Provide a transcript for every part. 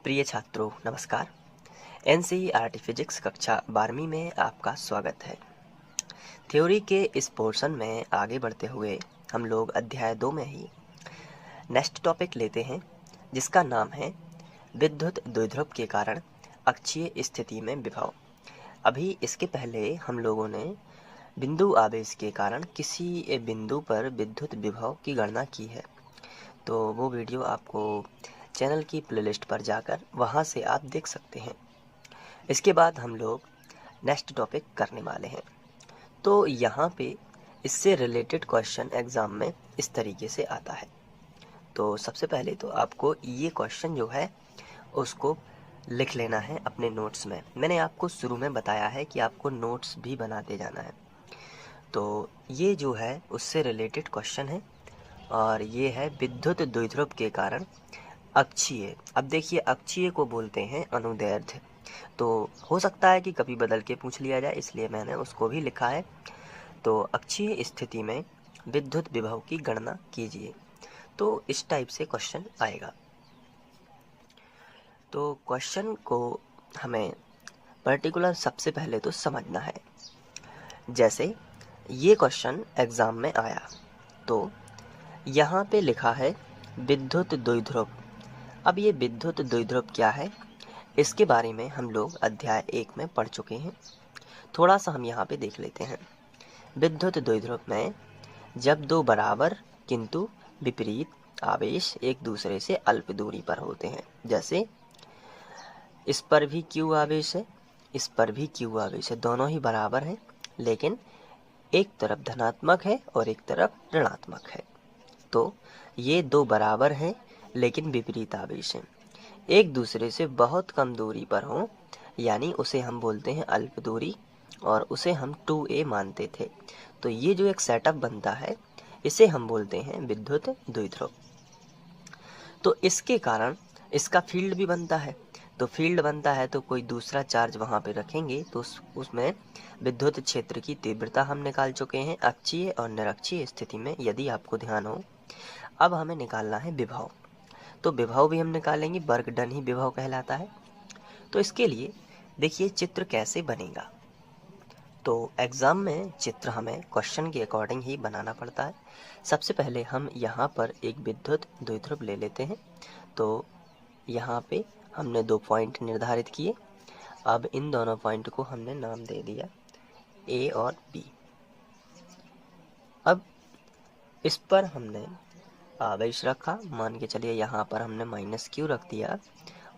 प्रिय छात्रों नमस्कार। एनसीईआरटी फिजिक्स कक्षा 12वीं में आपका स्वागत है। थ्योरी के इस पोर्शन में आगे बढ़ते हुए हम लोग अध्याय 2 में ही नेक्स्ट टॉपिक लेते हैं, जिसका नाम है विद्युत द्विध्रुव के कारण अक्षीय स्थिति में विभव। अभी इसके पहले हम लोगों ने बिंदु आवेश के कारण किसी बिंदु पर विद्युत विभव की गणना की है, तो वो वीडियो आपको चैनल की प्लेलिस्ट पर जाकर वहाँ से आप देख सकते हैं। इसके बाद हम लोग नेक्स्ट टॉपिक करने वाले हैं। तो यहाँ पे इससे रिलेटेड क्वेश्चन एग्ज़ाम में इस तरीके से आता है। तो सबसे पहले तो आपको ये क्वेश्चन जो है उसको लिख लेना है अपने नोट्स में। मैंने आपको शुरू में बताया है कि आपको नोट्स भी बनाते जाना है। तो ये जो है उससे रिलेटेड क्वेश्चन है और ये है विद्युत द्विध्रुव के कारण अक्षीय। अब देखिए, अक्षीय को बोलते हैं अनुदैर्ध्य। तो हो सकता है कि कभी बदल के पूछ लिया जाए, इसलिए मैंने उसको भी लिखा है। तो अक्षीय स्थिति में विद्युत विभव की गणना कीजिए। तो इस टाइप से क्वेश्चन आएगा। तो क्वेश्चन को हमें पर्टिकुलर सबसे पहले तो समझना है। जैसे ये क्वेश्चन एग्ज़ाम में आया तो यहाँ पे लिखा है विद्युत द्विध्रुव। अब ये विद्युत द्विध्रुव क्या है, इसके बारे में हम लोग अध्याय 1 में पढ़ चुके हैं। थोड़ा सा हम यहाँ पे देख लेते हैं। विद्युत द्विध्रुव में जब दो बराबर किंतु विपरीत आवेश एक दूसरे से अल्प दूरी पर होते हैं, जैसे इस पर भी Q आवेश है, इस पर भी Q आवेश है, दोनों ही बराबर हैं, लेकिन एक तरफ धनात्मक है और एक तरफ ऋणात्मक है। तो ये दो बराबर हैं लेकिन विपरीत आवेश हैं, एक दूसरे से बहुत कम दूरी पर हों, यानी उसे हम बोलते हैं अल्प दूरी, और उसे हम 2a मानते थे। तो ये जो एक सेटअप बनता है इसे हम बोलते हैं विद्युत द्विध्रुव। तो इसके कारण इसका फील्ड भी बनता है। तो फील्ड बनता है तो कोई दूसरा चार्ज वहाँ पे रखेंगे तो उसमें विद्युत क्षेत्र की तीव्रता हम निकाल चुके हैं अक्षीय और निरक्षीय स्थिति में, यदि आपको ध्यान हो। अब हमें निकालना है विभव। तो विभव भी हम निकालेंगे, वर्क डन ही विभव कहलाता है। तो इसके लिए देखिए चित्र कैसे बनेगा। तो एग्ज़ाम में चित्र हमें क्वेश्चन के अकॉर्डिंग ही बनाना पड़ता है। सबसे पहले हम यहाँ पर एक विद्युत द्विध्रुव ले लेते हैं। तो यहाँ पे हमने 2 पॉइंट निर्धारित किए। अब इन दोनों पॉइंट को हमने नाम दे दिया A और B। अब इस पर हमने आवेश रखा, मान के चलिए यहाँ पर हमने -Q रख दिया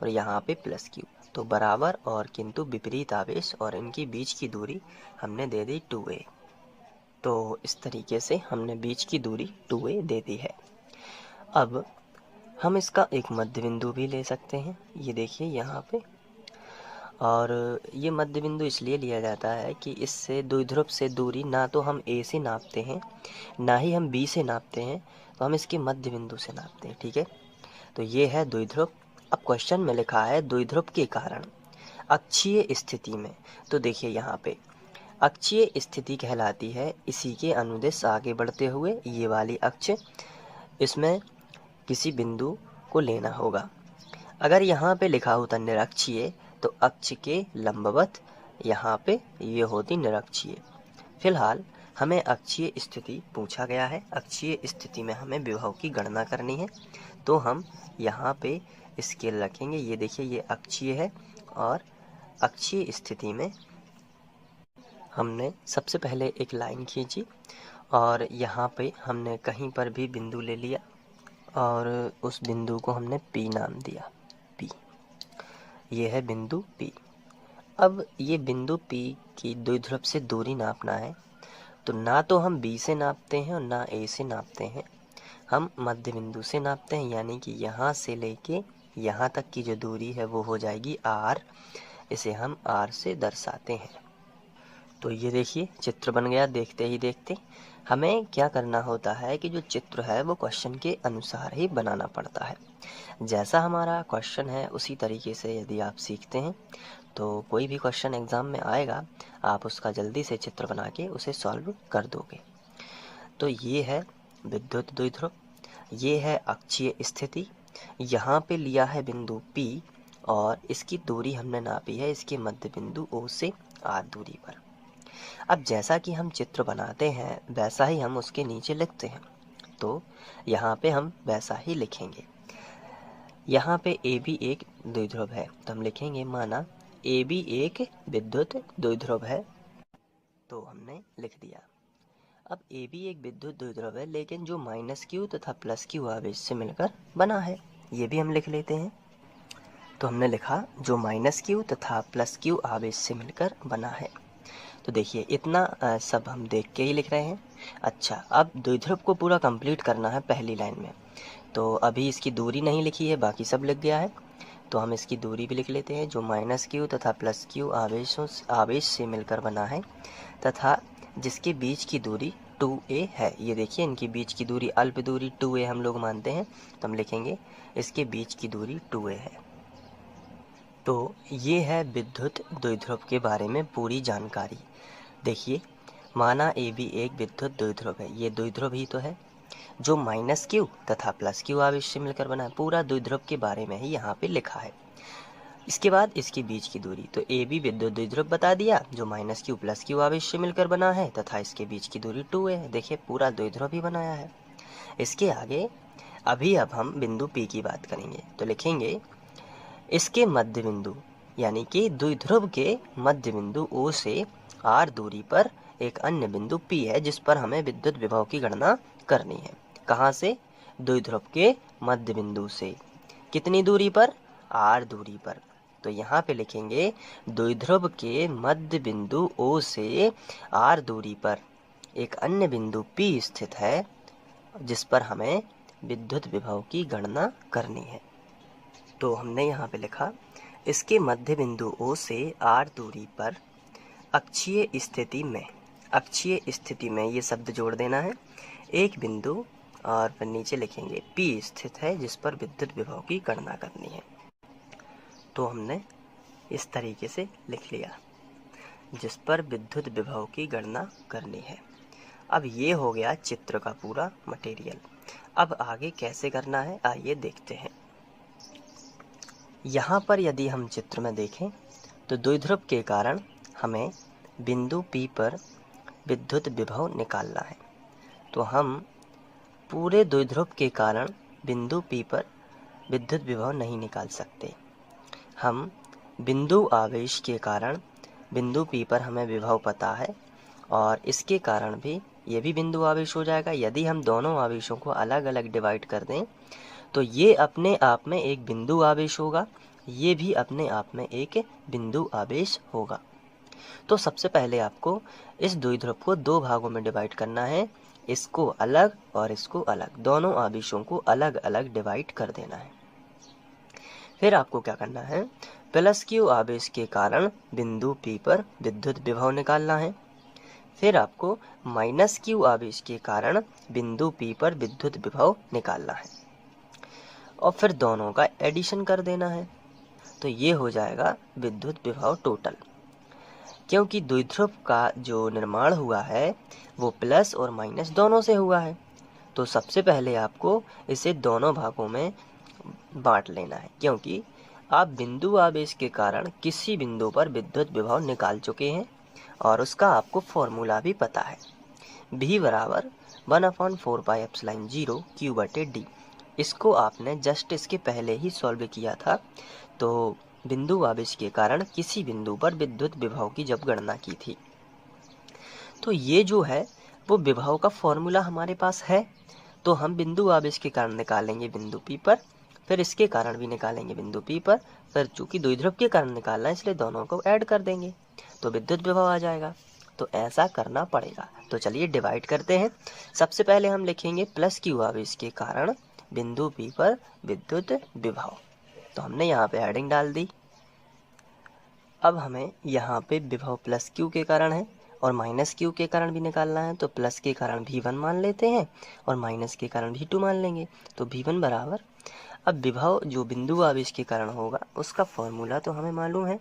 और यहाँ पे +Q। तो बराबर और किंतु विपरीत आवेश और इनकी बीच की दूरी हमने दे दी 2a। तो इस तरीके से हमने बीच की दूरी 2a दे दी है। अब हम इसका एक मध्य बिंदु भी ले सकते हैं, ये देखिए यहाँ पे। और ये मध्य बिंदु इसलिए लिया जाता है कि इससे द्विध्रुव से दूरी ना तो हम A से नापते हैं ना ही हम B से नापते हैं, तो हम इसके मध्य बिंदु से नापते हैं। ठीक है, तो ये है द्विध्रुव। अब क्वेश्चन में लिखा है द्विध्रुव के कारण अक्षीय स्थिति में। तो देखिए यहाँ पे अक्षीय स्थिति कहलाती है इसी के अनुदिश आगे बढ़ते हुए ये वाली अक्ष, इसमें किसी बिंदु को लेना होगा। अगर यहाँ पे लिखा होता निरक्षीय तो अक्ष के लंबवत यहाँ पे ये होती निरक्षीय। फिलहाल हमें अक्षीय स्थिति पूछा गया है, अक्षीय स्थिति में हमें विभव की गणना करनी है। तो हम यहाँ पे स्केल रखेंगे, ये देखिए ये अक्षीय है और अक्षीय स्थिति में हमने सबसे पहले एक लाइन खींची और यहाँ पे हमने कहीं पर भी बिंदु ले लिया और उस बिंदु को हमने P नाम दिया। P, ये है बिंदु P। अब ये बिंदु P की द्विध्रुव से दूरी नापना है। तो ना तो हम B से नापते हैं और ना A से नापते हैं, हम मध्य बिंदु से नापते हैं, यानी कि यहाँ से लेके यहाँ तक की जो दूरी है वो हो जाएगी R। इसे हम R से दर्शाते हैं। तो ये देखिए चित्र बन गया। देखते ही देखते हमें क्या करना होता है कि जो चित्र है वो क्वेश्चन के अनुसार ही बनाना पड़ता है। जैसा हमारा क्वेश्चन है उसी तरीके से यदि आप सीखते हैं तो कोई भी क्वेश्चन एग्ज़ाम में आएगा, आप उसका जल्दी से चित्र बना के उसे सॉल्व कर दोगे। तो ये है विद्युत द्विध्रुव, ये है अक्षीय स्थिति। यहाँ पे लिया है बिंदु P और इसकी दूरी हमने नापी है इसके मध्य बिंदु O से R दूरी पर। अब जैसा कि हम चित्र बनाते हैं वैसा ही हम उसके नीचे लिखते हैं, तो यहाँ पे हम वैसा ही लिखेंगे। यहाँ पे AB एक द्विध्रुव है तो हम लिखेंगे माना AB एक विद्युत द्विध्रुव है, तो हमने लिख दिया। अब AB एक विद्युत द्विध्रुव है लेकिन जो -Q तथा +Q आवेश से मिलकर बना है, ये भी हम लिख लेते हैं। तो हमने लिखा जो -Q तथा +Q आवेश से मिलकर बना है। तो देखिए इतना सब हम देख के ही लिख रहे हैं। अच्छा, अब द्विध्रुव को पूरा कंप्लीट करना है पहली लाइन में, तो अभी इसकी दूरी नहीं लिखी है, बाकी सब लिख गया है। तो हम इसकी दूरी भी लिख लेते हैं। जो -Q तथा +Q आवेश से मिलकर बना है तथा जिसके बीच की दूरी 2a है। ये देखिए इनके बीच की दूरी अल्प दूरी 2a हम लोग मानते हैं, तो हम लिखेंगे इसके बीच की दूरी 2a है। तो ये है विद्युत द्विध्रुव के बारे में पूरी जानकारी। देखिए माना AB एक विद्युत द्विध्रुव है, ये द्विध्रुव ही तो है जो -Q तथा +Q आवेश से मिलकर बना है। पूरा द्विध्रुव के बारे में ही यहाँ पे लिखा है। इसके बाद इसके बीच की दूरी, तो AB विद्युत द्विध्रुव बता दिया जो -Q +Q आवेश से मिलकर बना है तथा इसके बीच की दूरी 2a है। देखिए पूरा द्विध्रुव ही बनाया है। इसके आगे अब हम बिंदु P की बात करेंगे, तो लिखेंगे इसके मध्य बिंदु यानी कि द्विध्रुव के मध्य बिंदु O से R दूरी पर एक अन्य बिंदु P है जिस पर हमें विद्युत विभव की गणना करनी है। कहाँ से? द्विध्रुव के मध्य बिंदु से। कितनी दूरी पर? R दूरी पर। तो यहाँ पे लिखेंगे द्विध्रुव के मध्य बिंदु O से R दूरी पर एक अन्य बिंदु P स्थित है जिस पर हमें विद्युत विभव की गणना करनी है। तो हमने यहाँ पे लिखा इसके मध्य बिंदु O से R दूरी पर अक्षीय स्थिति में ये शब्द जोड़ देना है, एक बिंदु और फिर नीचे लिखेंगे P स्थित है जिस पर विद्युत विभव की गणना करनी है। तो हमने इस तरीके से लिख लिया जिस पर विद्युत विभव की गणना करनी है। अब ये हो गया चित्र का पूरा मटेरियल। अब आगे कैसे करना है आइए देखते हैं। यहाँ पर यदि हम चित्र में देखें तो द्विध्रुव के कारण हमें बिंदु P पर विद्युत विभव निकालना है। तो हम पूरे द्विध्रुव के कारण बिंदु P पर विद्युत विभव नहीं निकाल सकते। हम बिंदु आवेश के कारण बिंदु P पर हमें विभव पता है और इसके कारण भी ये भी बिंदु आवेश हो जाएगा। यदि हम दोनों आवेशों को अलग अलग डिवाइड कर दें तो ये अपने आप में एक बिंदु आवेश होगा, ये भी अपने आप में एक बिंदु आवेश होगा। तो सबसे पहले आपको इस द्विध्रुव को दो भागों में डिवाइड करना है, इसको अलग और इसको अलग, दोनों आवेशों को अलग अलग डिवाइड कर देना है। फिर आपको क्या करना है, +Q आवेश के कारण बिंदु P पर विद्युत विभव निकालना है। फिर आपको -Q आवेश के कारण बिंदु P पर विद्युत विभव निकालना है और फिर दोनों का एडिशन कर देना है। तो ये हो जाएगा विद्युत विभव टोटल। क्योंकि द्विध्रुव का जो निर्माण हुआ है वो प्लस और माइनस दोनों से हुआ है, तो सबसे पहले आपको इसे दोनों भागों में बांट लेना है। क्योंकि आप बिंदु आवेश के कारण किसी बिंदु पर विद्युत विभव निकाल चुके हैं और उसका आपको फॉर्मूला भी पता है, V बराबर 1/4πε0 Q/d। इसको आपने जस्ट इसके पहले ही सॉल्व किया था। तो बिंदु आवेश के कारण किसी बिंदु पर विद्युत विभव की जब गणना की थी, तो ये जो है वो विभव का फॉर्मूला हमारे पास है। तो हम बिंदु आवेश के कारण निकालेंगे बिंदु P पर, फिर इसके कारण भी निकालेंगे बिंदु P पर, फिर चूंकि द्विध्रुव के कारण निकालना है इसलिए दोनों को ऐड कर देंगे तो विद्युत विभव आ जाएगा। तो ऐसा करना पड़ेगा। तो चलिए डिवाइड करते हैं। सबसे पहले हम लिखेंगे +Q आवेश के कारण बिंदु P पर विद्युत विभव। तो हमने यहाँ पे हेडिंग डाल दी। अब हमें यहाँ पे विभव +Q के कारण है और -Q के कारण भी निकालना है। तो प्लस के कारण V1 मान लेते हैं और माइनस के कारण V2 मान लेंगे। तो V1 बराबर, अब विभव जो बिंदु आवेश के कारण होगा उसका फॉर्मूला तो हमें मालूम है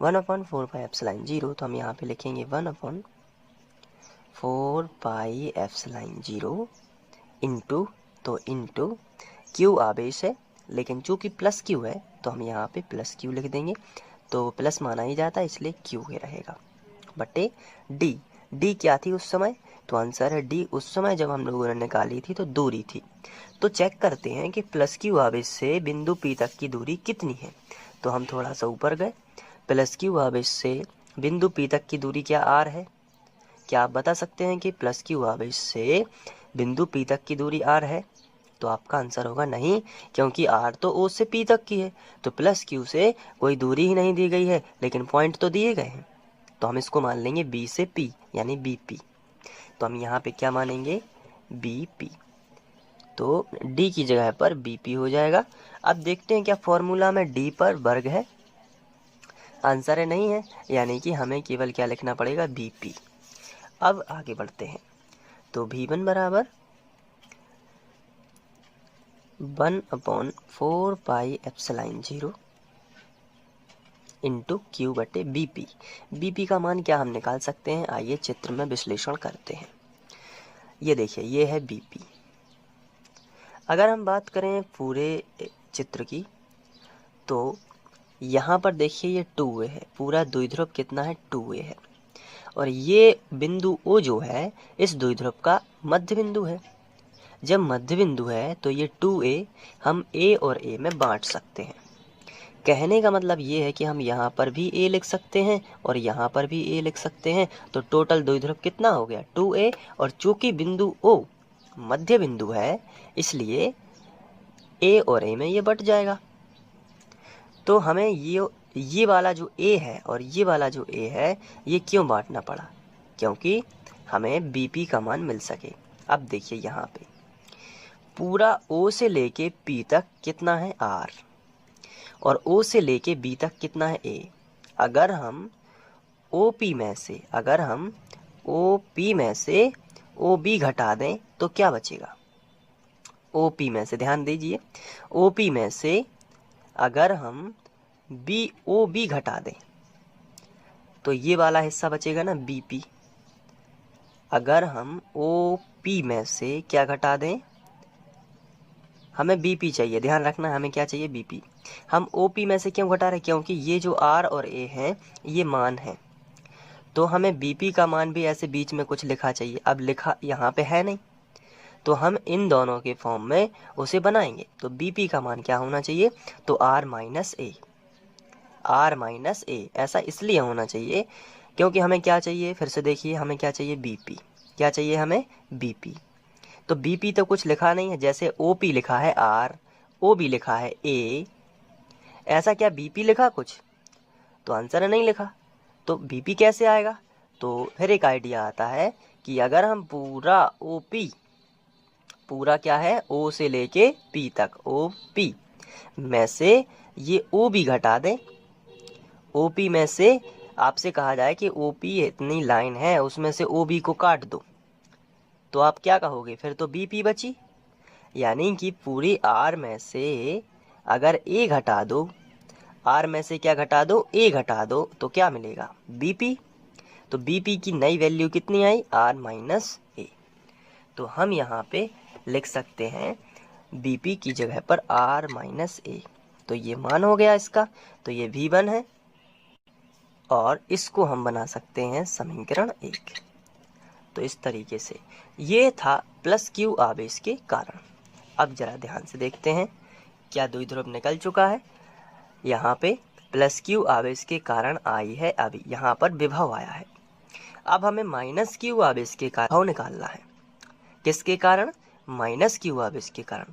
1/4πε0। तो हम यहाँ पे लिखेंगे 1/4πε0 इंटू Q आवेश है लेकिन चूंकि प्लस क्यू है तो हम यहाँ पे प्लस क्यू लिख देंगे, तो प्लस माना ही जाता है इसलिए क्यू ही रहेगा बटे डी। डी क्या थी उस समय, तो आंसर है डी उस समय जब हम लोगों ने निकाली थी तो दूरी थी। तो चेक करते हैं कि प्लस क्यू आवेश से बिंदु पी तक की दूरी कितनी है। तो हम थोड़ा सा ऊपर गए, प्लस क्यू आवेश से बिंदु पी तक की दूरी क्या आर है। क्या आप बता सकते हैं कि प्लस क्यू आवेश से बिंदु पी तक की दूरी आर है, तो आपका आंसर होगा नहीं, क्योंकि आर तो ओ से पी तक की है, तो प्लस क्यू से कोई दूरी ही नहीं दी गई है, लेकिन पॉइंट तो दिए गए हैं, तो हम इसको मान लेंगे बी से पी यानी बी पी। तो हम यहाँ पे क्या मानेंगे, बी पी, तो डी की जगह पर बी पी हो जाएगा। अब देखते हैं क्या फॉर्मूला में डी पर वर्ग है, आंसर है नहीं है, यानी कि हमें केवल क्या लिखना पड़ेगा, बी पी। अब आगे बढ़ते हैं, तो V1 बराबर 1/4 पाई एप्सिलॉन 0 इंटू क्यू बटे बीपी। बीपी का मान क्या हम निकाल सकते हैं, आइए चित्र में विश्लेषण करते हैं। ये देखिए, ये है बीपी। अगर हम बात करें पूरे चित्र की, तो यहाँ पर देखिए ये 2a है, पूरा द्विध्रुव कितना है, 2a है, और ये बिंदु O जो है इस द्विध्रुव का मध्य बिंदु है। जब मध्य बिंदु है तो ये 2a हम a और a में बांट सकते हैं। कहने का मतलब ये है कि हम यहाँ पर भी a लिख सकते हैं और यहाँ पर भी a लिख सकते हैं, तो टोटल द्विध्रुव कितना हो गया, 2a, और चूंकि बिंदु O मध्य बिंदु है इसलिए a और a में ये बट जाएगा। तो हमें ये वाला जो a है और ये वाला जो a है ये क्यों बांटना पड़ा, क्योंकि हमें bp का मान मिल सके। अब देखिए यहाँ पे पूरा O से लेके P तक कितना है R, और O से लेके B तक कितना है A। अगर हम OP में से OB घटा दें तो क्या बचेगा, OP में से, ध्यान दीजिए, OP में से अगर हम OB घटा दें तो ये वाला हिस्सा बचेगा ना BP। अगर हम OP में से क्या घटा दें, हमें BP चाहिए, ध्यान रखना हमें क्या चाहिए, BP। हम OP में से क्यों घटा रहे, क्योंकि ये जो R और A हैं ये मान है, तो हमें BP का मान भी ऐसे बीच में कुछ लिखा चाहिए। अब लिखा यहाँ पे है नहीं, तो हम इन दोनों के फॉर्म में उसे बनाएंगे। तो BP का मान क्या होना चाहिए, तो R माइनस A। ऐसा इसलिए होना चाहिए क्योंकि हमें क्या चाहिए, फिर से देखिए, हमें क्या चाहिए, BP। क्या चाहिए हमें, BP। तो BP तो कुछ लिखा नहीं है, जैसे OP लिखा है R, OB लिखा है A, ऐसा क्या BP लिखा कुछ, तो आंसर नहीं लिखा, तो BP कैसे आएगा। तो फिर एक आइडिया आता है कि अगर हम पूरा OP, पूरा क्या है, O से लेके P तक, OP में से ये OB घटा दें, OP में से आपसे कहा जाए कि OP इतनी लाइन है उसमें से OB को काट दो, तो आप क्या कहोगे, फिर तो BP बची। यानी कि पूरी R में से अगर A घटा दो, R में से क्या घटा दो, A घटा दो, तो क्या मिलेगा, BP। तो BP की नई वैल्यू कितनी आई, R माइनस A। तो हम यहाँ पे लिख सकते हैं BP की जगह पर R माइनस A। तो ये मान हो गया इसका, तो ये V1 है, और इसको हम बना सकते हैं समीकरण 1। तो इस तरीके से ये था प्लस क्यू आवेश के कारण। अब जरा ध्यान से देखते हैं, क्या द्विध्रुव निकल चुका है, यहाँ पे प्लस क्यू आवेश के कारण आई है, अभी यहाँ पर विभव आया है। अब हमें माइनस क्यू आवेश के कारण निकालना है, किसके कारण, माइनस क्यू आवेश के कारण।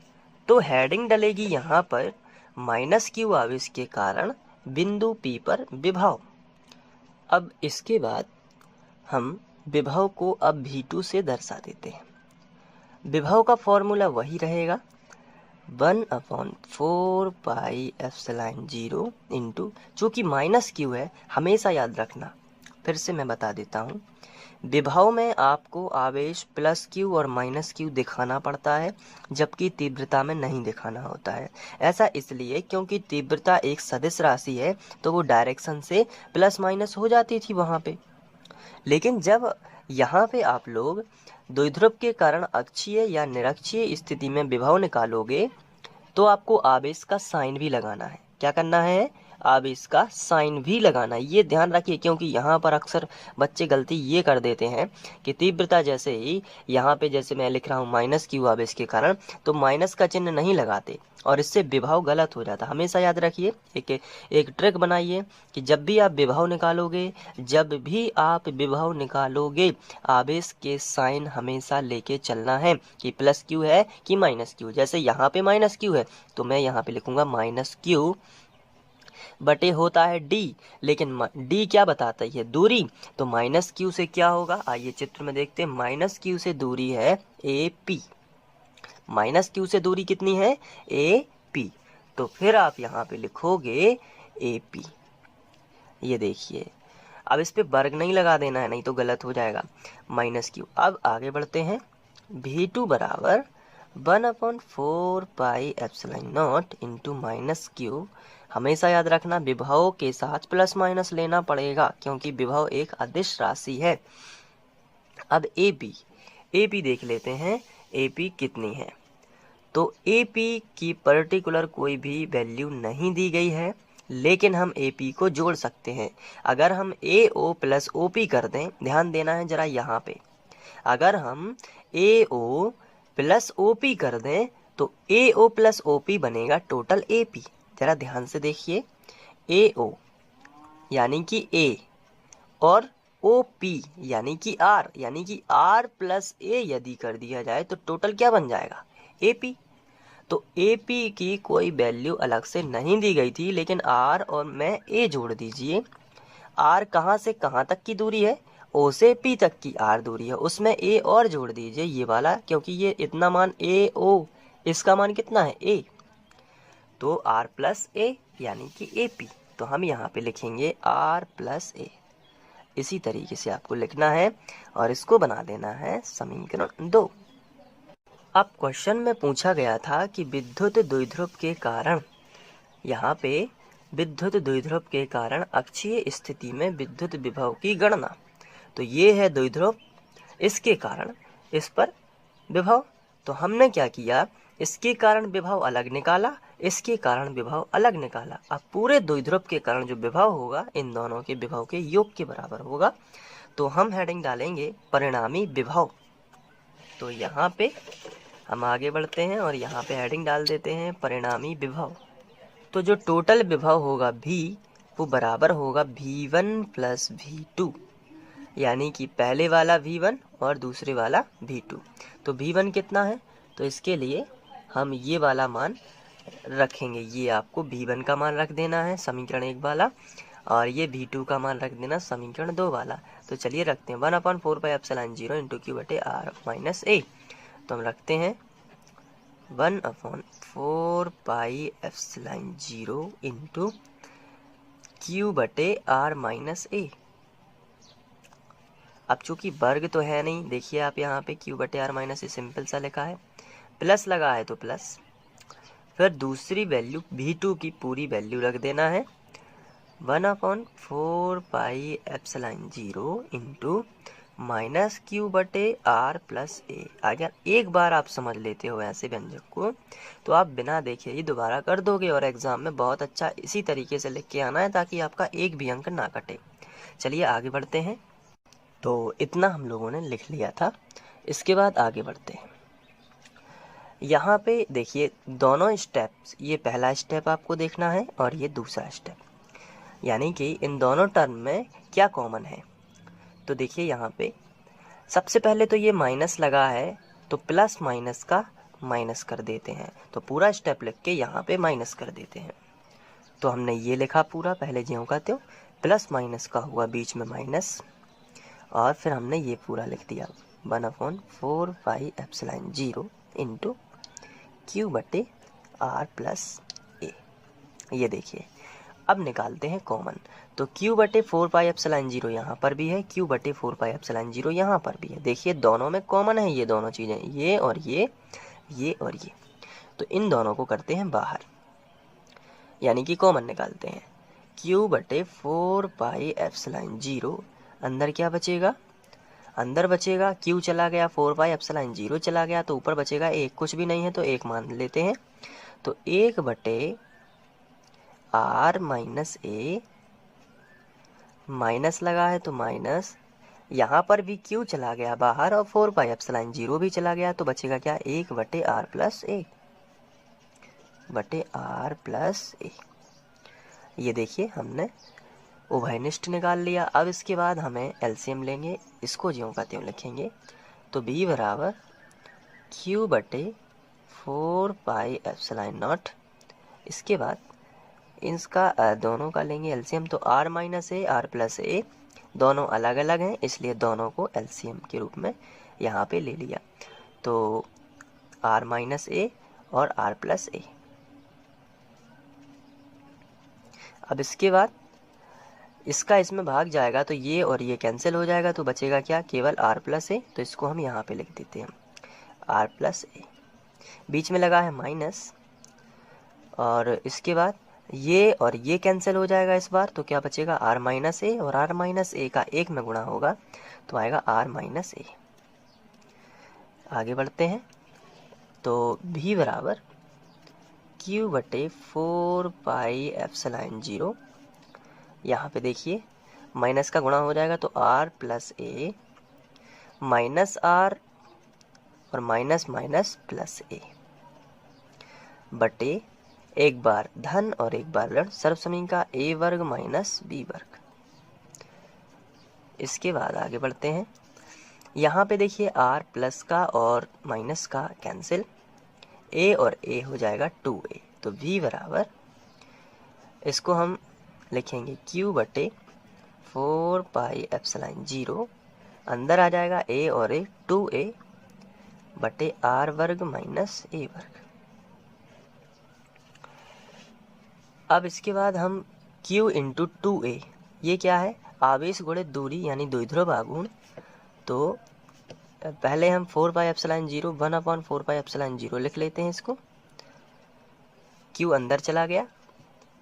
तो हेडिंग डलेगी यहाँ पर माइनस क्यू आवेश के कारण बिंदु P पर विभव। अब इसके बाद हम विभव को अब V2 से दर्शा देते हैं। विभव का फॉर्मूला वही रहेगा, 1/4 पाई एप्सिलॉन 0 इंटू, चूँकि माइनस क्यू है, हमेशा याद रखना, फिर से मैं बता देता हूँ, विभव में आपको आवेश प्लस क्यू और माइनस क्यू दिखाना पड़ता है, जबकि तीव्रता में नहीं दिखाना होता है। ऐसा इसलिए क्योंकि तीव्रता एक सदिश राशि है, तो वो डायरेक्शन से प्लस माइनस हो जाती थी वहाँ पे। लेकिन जब यहाँ पे आप लोग द्विध्रुव के कारण अक्षीय या निरक्षीय स्थिति में विभव निकालोगे, तो आपको आवेश का साइन भी लगाना है। क्या करना है? आवेश का साइन भी लगाना है। ये ध्यान रखिए, क्योंकि यहाँ पर अक्सर बच्चे गलती ये कर देते हैं कि तीव्रता जैसे ही यहाँ पे जैसे मैं लिख रहा हूँ माइनस क्यू आवेश के कारण, तो माइनस का चिन्ह नहीं लगाते और इससे विभव गलत हो जाता। हमेशा याद रखिए, एक ट्रिक बनाइए कि जब भी आप विभव निकालोगे आवेश के साइन हमेशा लेके चलना है कि प्लस क्यू है कि माइनस क्यू। जैसे यहाँ पे माइनस क्यू है तो मैं यहाँ पे लिखूंगा माइनस क्यू बटे होता है डी, लेकिन डी क्या बताता है? दूरी। तो माइनस क्यू से क्या होगा, आइए चित्र में देखते हैं। माइनस क्यू से दूरी है ए पी। माइनस क्यू से दूरी कितनी है? A P. तो फिर आप यहाँ पे लिखोगे ए पी। ये देखिए, अब इस पे वर्ग नहीं लगा देना है, नहीं तो गलत हो जाएगा। Minus Q. अब आगे बढ़ते हैं। V2 बराबर 1/4 pi epsilon not into minus Q. हमेशा याद रखना विभव के साथ प्लस माइनस लेना पड़ेगा, क्योंकि विभव एक अदिश राशि है। अब AP देख लेते हैं, AP कितनी है। तो AP की पर्टिकुलर कोई भी वैल्यू नहीं दी गई है, लेकिन हम AP को जोड़ सकते हैं। अगर हम AO प्लस OP कर दें, ध्यान देना है जरा यहाँ पे, अगर हम AO प्लस OP कर दें तो AO प्लस OP बनेगा टोटल AP। जरा ध्यान से देखिए, AO यानी कि A और OP यानी कि R, यानी कि R प्लस A यदि कर दिया जाए तो टोटल क्या बन जाएगा? AP। तो AP की कोई वैल्यू अलग से नहीं दी गई थी, लेकिन R और मैं A जोड़ दीजिए। R कहाँ से कहाँ तक की दूरी है? O से P तक की R दूरी है, उसमें A और जोड़ दीजिए ये वाला, क्योंकि ये इतना मान AO, इसका मान कितना है? A। तो R प्लस A यानी कि AP। तो हम यहाँ पे लिखेंगे R प्लस A। इसी तरीके से आपको लिखना है और इसको बना देना है समीकरण 2। अब क्वेश्चन में पूछा गया था कि विद्युत द्विध्रुव के कारण, यहाँ पे विद्युत द्विध्रुव के कारण अक्षीय स्थिति में विद्युत विभव की गणना। तो ये है द्विध्रुव, इसके कारण इस पर विभव। तो हमने क्या किया, इसके कारण विभव अलग निकाला, इसके कारण विभव अलग निकाला। अब पूरे द्विध्रुव के कारण जो विभव होगा इन दोनों के विभव के योग के बराबर होगा। तो हम हेडिंग डालेंगे परिणामी विभव। तो यहाँ पे हम आगे बढ़ते हैं और यहाँ पे हेडिंग डाल देते हैं परिणामी विभव। तो जो टोटल विभव होगा V, वो बराबर होगा V1 प्लस V2, यानी कि पहले वाला V1 और दूसरे वाला V2। तो V1 कितना है? तो इसके लिए हम ये वाला मान रखेंगे, ये आपको V1 का मान रख देना है समीकरण 1 वाला, और ये V2 का मान रख देना समीकरण 2 वाला। तो चलिए रखते हैं 1/4 पाई एप्सिलॉन 0 इंटू क्यू बटे आर माइनस ए। तो हम रखते हैं 1/4 पाई एप्सिलॉन 0 इंटू क्यू बटे आर माइनस ए। अब चूंकि वर्ग तो है नहीं, देखिए आप यहाँ पे क्यू बटे आर माइनस ए सिंपल सा लिखा है, प्लस लगा है तो प्लस, फिर दूसरी वैल्यू V2 की पूरी वैल्यू रख देना है 1/4 pi epsilon 0 into minus Q बटे आर प्लस ए। अगर एक बार आप समझ लेते हो ऐसे व्यंजक को, तो आप बिना देखे ही दोबारा कर दोगे और एग्जाम में बहुत अच्छा इसी तरीके से लिख के आना है, ताकि आपका एक भी अंक ना कटे। चलिए आगे बढ़ते हैं। तो इतना हम लोगों ने लिख लिया था, इसके बाद आगे बढ़ते हैं। यहाँ पे देखिए दोनों स्टेप्स, ये पहला स्टेप आपको देखना है और ये दूसरा स्टेप, यानी कि इन दोनों टर्म में क्या कॉमन है। तो देखिए यहाँ पे सबसे पहले तो ये माइनस लगा है, तो प्लस माइनस का माइनस कर देते हैं। तो पूरा स्टेप लिख के यहाँ पे माइनस कर देते हैं। तो हमने ये लिखा पूरा, पहले ज्यों का त्यों, प्लस माइनस का हुआ बीच में माइनस, और फिर हमने ये पूरा लिख दिया 1/4 पाई एप्सिलॉन 0 इंटू क्यू बटे आर प्लस ए। ये देखिए अब निकालते हैं कॉमन। तो क्यू बटे 4 पाई एप्सिलॉन 0 यहाँ पर भी है, क्यू बटे 4 पाई एप्सिलॉन 0 यहाँ पर भी है। देखिए दोनों में कॉमन है ये दोनों चीज़ें, ये और ये और ये। तो इन दोनों को करते हैं बाहर, यानी कि कॉमन निकालते हैं। क्यू बटे 4 पाई एप्सिलॉन 0, अंदर क्या बचेगा? अंदर बचेगा क्यू चला गया, 4 पाई एप्सिलॉन 0 चला गया, तो ऊपर बचेगा एक, कुछ भी नहीं है तो एक मान लेते हैं। तो 1/r-a, माइनस लगा है तो माइनस, यहाँ पर भी क्यू चला गया बाहर और 4πε0 भी चला गया, तो बचेगा क्या, 1/r+a। ये देखिए हमने उभयनिष्ठ निकाल लिया। अब इसके बाद हमें एलसीएम लेंगे, इसको ज्यों का त्यों लिखेंगे। तो b बराबर q/4πε0। इसके बाद इसका दोनों का लेंगे एलसीएम, तो r-a r+a दोनों अलग अलग हैं, इसलिए दोनों को एलसीएम के रूप में यहाँ पे ले लिया। तो r-a और r+a। अब इसके बाद इसका इसमें भाग जाएगा तो ये और ये कैंसिल हो जाएगा, तो बचेगा क्या, केवल r+a। तो इसको हम यहाँ पे लिख देते हैं r+a। बीच में लगा है माइनस, और इसके बाद ये और ये कैंसिल हो जाएगा इस बार, तो क्या बचेगा, r-a, और r-a का 1 में गुणा होगा तो आएगा r-a। आगे बढ़ते हैं। तो v बराबर q/4πε0। यहाँ पे देखिए माइनस का गुणा हो जाएगा तो r+a माइनस r और माइनस माइनस प्लस a बटे एक बार धन और एक बार ऋण, सर्वसमीन का a वर्ग माइनस b वर्ग। इसके बाद आगे बढ़ते हैं। यहाँ पे देखिए r प्लस का और माइनस का कैंसिल, a और a हो जाएगा 2a। तो v बराबर, इसको हम लिखेंगे q/4πε0, अंदर आ जाएगा a और a 2a बटे r वर्ग माइनस a वर्ग। अब इसके बाद हम q इंटू 2a, ये क्या है, आवेश गुणित दूरी यानी द्विध्रुव आघूर्ण। तो पहले हम 4πε0 1/4πε0 लिख लेते हैं इसको। q अंदर चला गया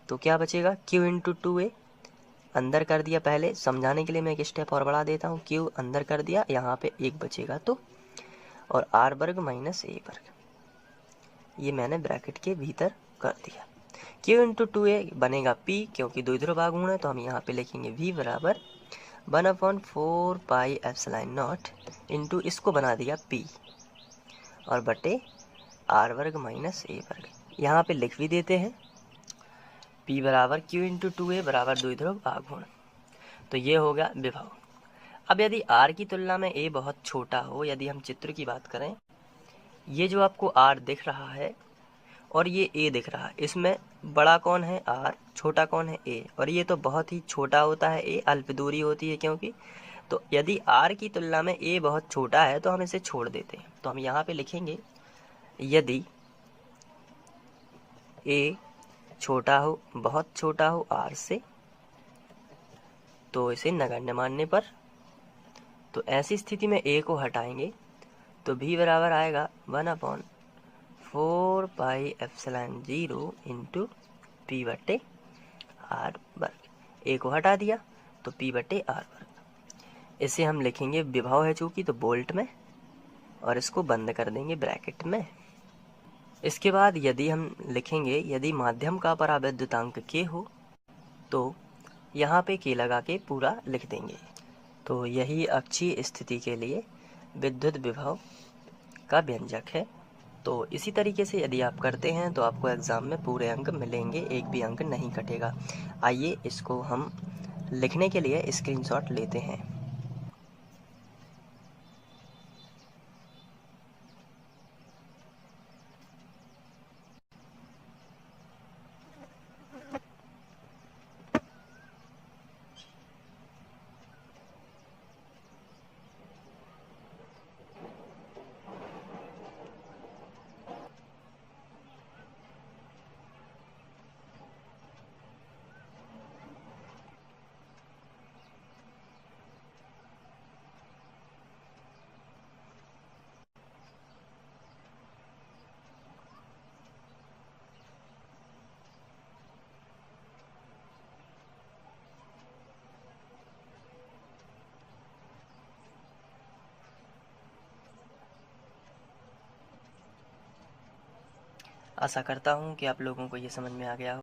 तो क्या बचेगा, q इंटू 2a, अंदर कर दिया, पहले समझाने के लिए मैं एक स्टेप और बढ़ा देता हूँ, q अंदर कर दिया, यहाँ पे 1 बचेगा तो, और r वर्ग माइनस a वर्ग, ये मैंने ब्रैकेट के भीतर कर दिया। q इंटू 2a बनेगा p, क्योंकि द्विध्रुव आघूर्ण है, तो हम यहाँ पे लिखेंगे v बराबर 1/4πε0 इंटू, इसको बना दिया p, और बटे r वर्ग माइनस a वर्ग। यहाँ पे लिख भी देते हैं p बराबर q इंटू 2a बराबर द्विध्रुव आघूर्ण। तो ये हो गया विभव। अब यदि r की तुलना में a बहुत छोटा हो, यदि हम चित्र की बात करें, ये जो आपको r दिख रहा है और ये a दिख रहा है, इसमें बड़ा कौन है, r, छोटा कौन है, a, और ये तो बहुत ही छोटा होता है a, अल्प दूरी होती है क्योंकि। तो यदि r की तुलना में a बहुत छोटा है तो हम इसे छोड़ देते हैं। तो हम यहाँ पे लिखेंगे, यदि a छोटा हो, बहुत छोटा हो r से, तो इसे नगण्य मानने पर, तो ऐसी स्थिति में a को हटाएंगे तो v बराबर आएगा 1/4πε0 इंटू p बटे r वर्ग। a को हटा दिया तो p बटे r वर्ग। इसे हम लिखेंगे, विभव है चूंकि, तो बोल्ट में, और इसको बंद कर देंगे ब्रैकेट में। इसके बाद यदि हम लिखेंगे, यदि माध्यम का परावैद्युतांक k हो तो यहाँ पे k लगा के पूरा लिख देंगे। तो यही अक्षीय स्थिति के लिए विद्युत विभव का व्यंजक है। तो इसी तरीके से यदि आप करते हैं तो आपको एग्ज़ाम में पूरे अंक मिलेंगे, एक भी अंक नहीं कटेगा। आइए इसको हम लिखने के लिए स्क्रीनशॉट लेते हैं। आशा करता हूँ कि आप लोगों को ये समझ में आ गया हो।